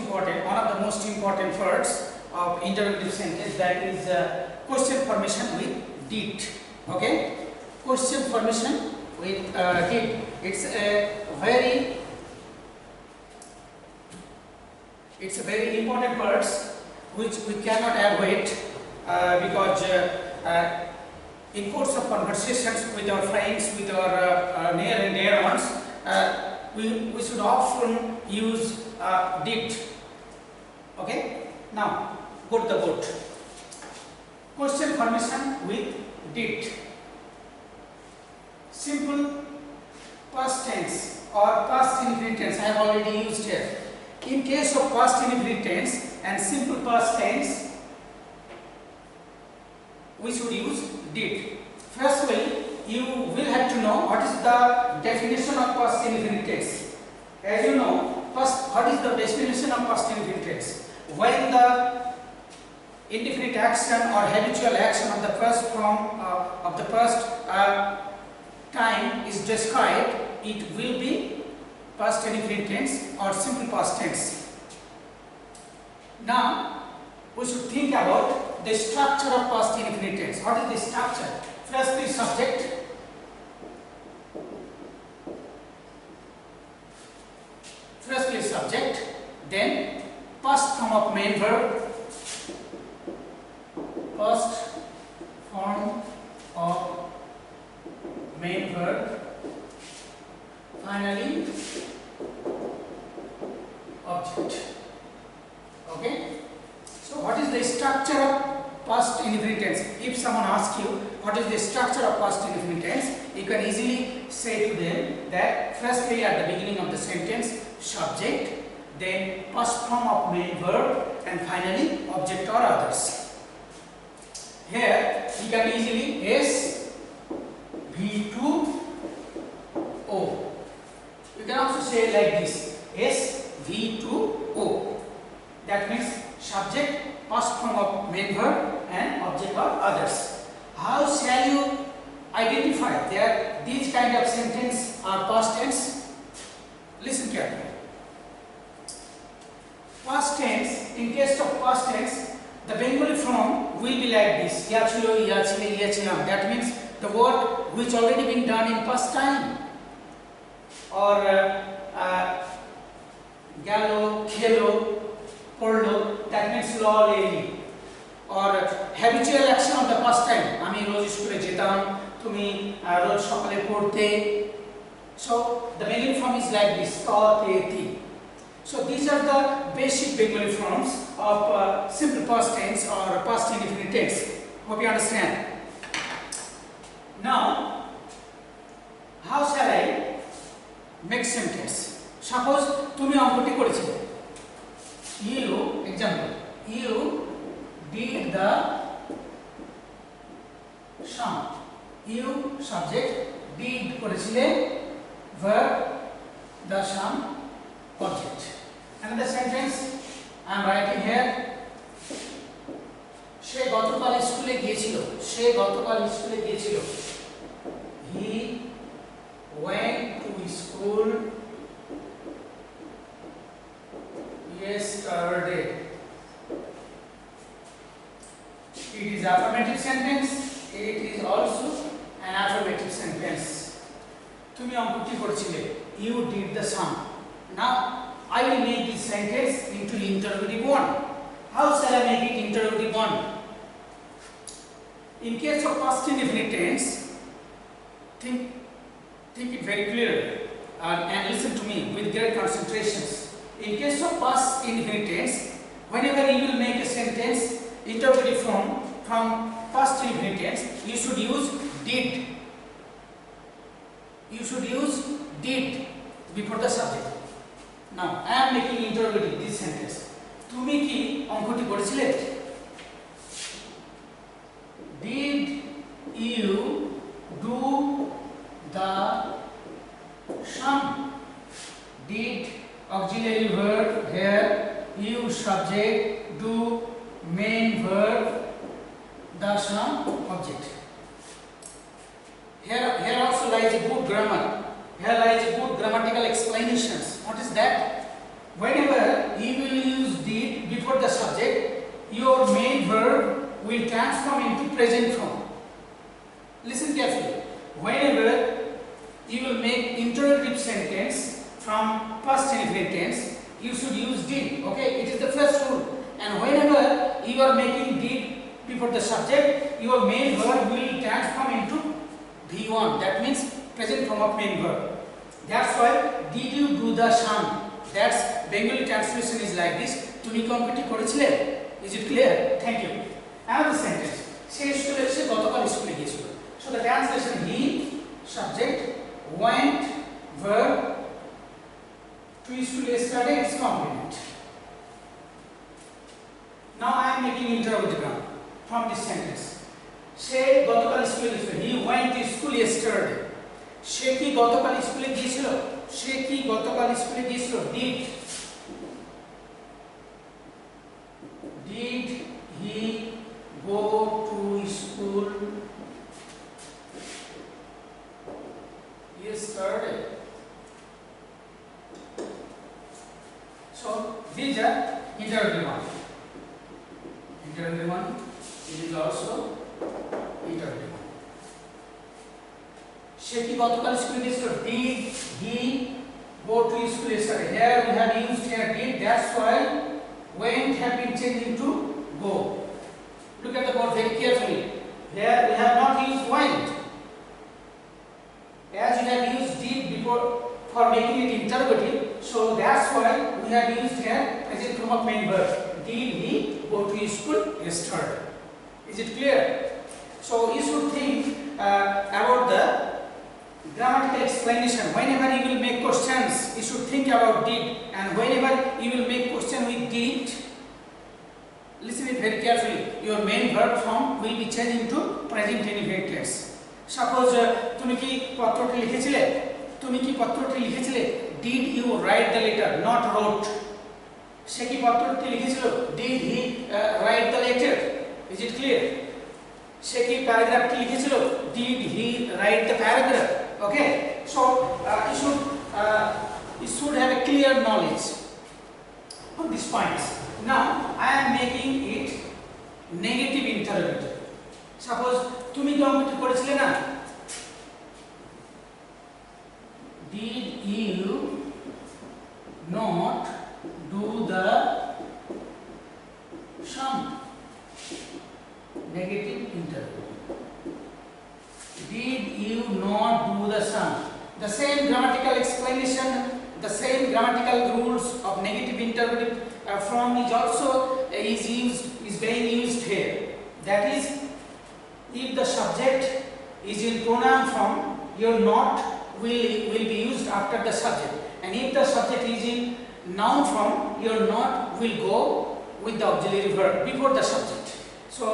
important, one of the most important parts of interrogative sentence, that is question formation with did. Okay, question formation with did. It's a very important parts which we cannot avoid because in course of conversations with our friends, with our near and dear ones, we should often use did. Okay, now go to the board. Question formation with did. Simple past tense or past infinite tense I have already used here. In case of past infinite tense and simple past tense, we should use did. Firstly, you will have to know what is the definition of past infinite tense. As you know, first, what is the definition of past infinite tense? When the indefinite action or habitual action of the first form of the first time is described, it will be past indefinite tense or simple past tense. Now, we should think about the structure of past indefinite tense. What is the structure? Firstly, subject. Firstly, subject. Then, past form of main verb. Past form of main verb. Finally, object. Okay. So, what is the structure of past indefinite tense? If someone asks you what is the structure of past indefinite tense, you can easily say to them that firstly at the beginning of the sentence subject, then past form of main verb, and finally object or others. Here you can easily S V2 O. You can also say like this, S V2 O. That means subject, past form of main verb, and object or others. How shall you identify that these kind of sentence are past tense? Listen carefully. Past tense, in case of past tense, the Bengali form will be like this: yachilo, yachile, yachilam. That means the work which already been done in past time. Or galo, khelo, porlo. That means law, lady. Or habitual action of the past time. Ami roz skole jetam, tumi roz sokale porte. So the Bengali form is like this: ta, te, ti. So these are the basic Bengali forms of simple past tense or past indefinite tense. Hope you understand. Now, how shall I make sentence? Suppose tumi ankoti koreছিলে. You, example, you did the sum. You subject, did koreছিলে, verb, the sum, object. Another sentence I am writing here. She gotokal skule giyechilo. She gotokal skule giyechilo. He went to school yesterday. It is affirmative sentence. It is also an affirmative sentence. Tumi ankoti koreছিলে. You did the sum. Now I will make this sentence into interrogative one. How shall I make it interrogative one? In case of past indefinite tense, think it very clearly and listen to me with great concentrations. In case of past indefinite tense, whenever you will make a sentence interrogative form from past indefinite tense, you should use did. You should use did before the subject. Now I am making interrogative this sentence. Tumi ki ankoti koreছিলে? Did you do the sum? Did auxiliary verb here, you subject, do main verb, the sum object. Here also lies a good grammar. Here lies a good grammatical explanations. What is that? Whenever you will use did before the subject, your main verb will transform into present form. Listen carefully. Whenever you will make interrogative sentence from past indefinite tense, you should use did. Okay, it is the first rule. And whenever you are making did before the subject, your main verb will transform into V1. That means present form of main verb. That's why did you do the sum? That's Bengali translation is like this. Tumi competi koreছিলে. Is it clear? Thank you. Another sentence. She school se gotokal school giyechilo. So the translation: he, subject, went, verb, to school yesterday, its complement. Now I am making interrogative from this sentence. She gotokal school giyechilo. He went to school yesterday. She ki gotokal school giyechilo. She ki gotokal school giyechilo. Did he go to school yesterday? So these are interrogative one. Interrogative one. It is also interrogative one. She ki gotokal school giyechilo. Did he go to school yesterday? Here we have used here did. That's why went have been changed into go. Look at the board very carefully. Here we have not used went. As we have used did before for making it interrogative, so that's why we have used here present form of main verb. Did he go to school yesterday? Is it clear? So you should think about the grammatical explanation. Whenever you will make questions, you should think about did, and whenever you will make question with did, listen it very carefully. Your main verb form will be changed into present indefinite tense. Suppose তুমি কি পত্রটি লিখেছিলে? তুমি কি পত্রটি লিখেছিলে? Did you write the letter? Not wrote. সে কি পত্রটি লিখেছিল? Did he write the letter? Is it clear? সে কি প্যারাগ্রাফটি লিখেছিল? Did he write the paragraph? Okay. So you should have a clear knowledge of these points. Now I am making it negative interrogative. Suppose তুমি কি অঙ্কটি করেছিলে না? Did you not do the sum? Negative interrogative. Did you not do the sum? The same grammatical explanation, the same grammatical rules of negative interrogative form is also is being used here. That is, if the subject is in pronoun form, your not will be used after the subject, and if the subject is in noun form, your not will go with the auxiliary verb before the subject. So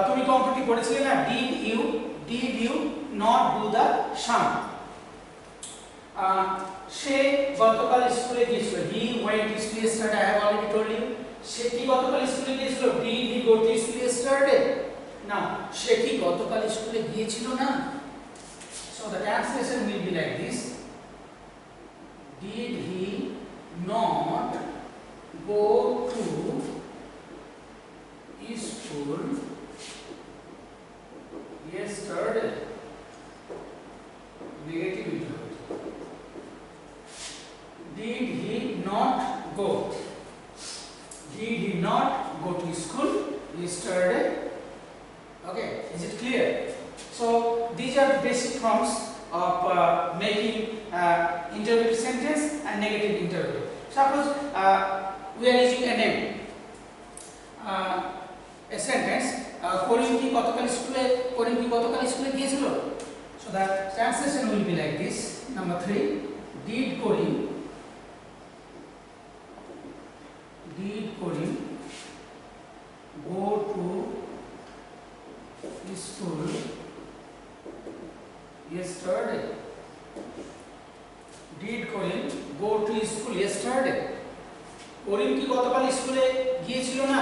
তুমি complete করেছিলে না? Did you not do the sum? সে গতকাল স্কুলে গিয়েছিল. He went to school yesterday. I have already told you. সে কি গতকাল স্কুলে গিয়েছিল? Did he go to school yesterday? Now, সে কি গতকাল স্কুলে গিয়েছিল না? So the translation will be like this. Did he not go to school yesterday? Negative interrogative. Did he not go? Did he not go to school yesterday? Okay, is it clear? So these are the basic forms of making interrogative sentence and negative interrogative. Suppose we are using a name, a sentence. Korim ki gotokal school giyechilo. So the translation will be like this. Number 3. Did Korim go to school yesterday? Did Korim go to school yesterday? Korim ki gotokal স্কুলে গিয়েছিল না?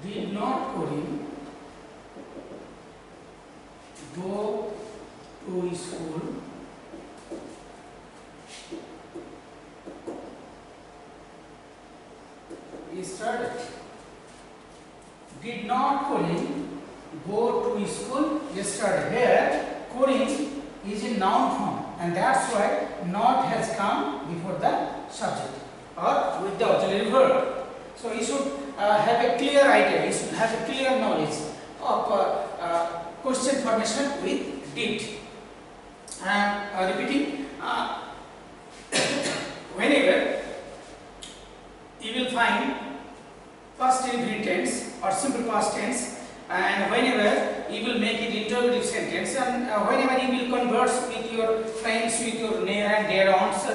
Did not Korim go to school a noun form, and that's why not has come before the subject or with the auxiliary verb. So you should have a clear idea, you should have a clear knowledge of question formation with did. And repeating, whenever you will find past indefinite tense or simple past tense, and whenever you will make it interrogative sentence, and whenever you will converse with your friends, with your near and dear aunts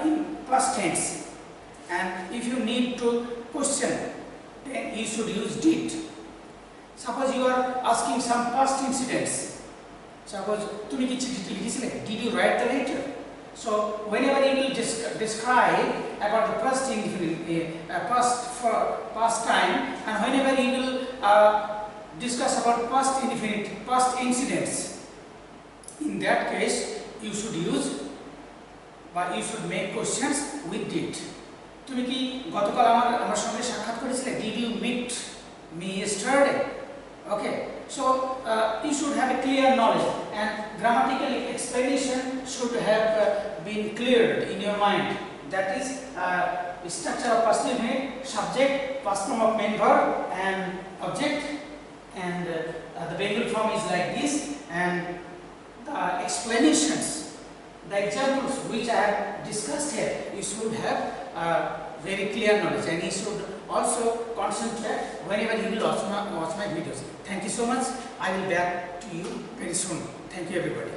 in past tense, and if you need to question, then you should use did. Suppose you are asking some past incidents. Suppose tumi ki chithi likhile, did you write the letter? So whenever you will describe about the past time, and whenever you will discuss about past indefinite, past incidents, in that case you should use, but you should make questions with did. তুমি কি গতকাল আমার সঙ্গে সাক্ষাৎ করেছিলে? Did you meet me yesterday? Okay, so you should have a clear knowledge, and grammatical explanation should have been cleared in your mind. That is the structure of past indefinite: subject, past form of main verb, and object, and the Bengali form is like this, and the explanations, the examples which I have discussed here, you should have very clear knowledge, and you should also concentrate whenever you will watch my videos. Thank you so much. I will back to you very soon. Thank you everybody.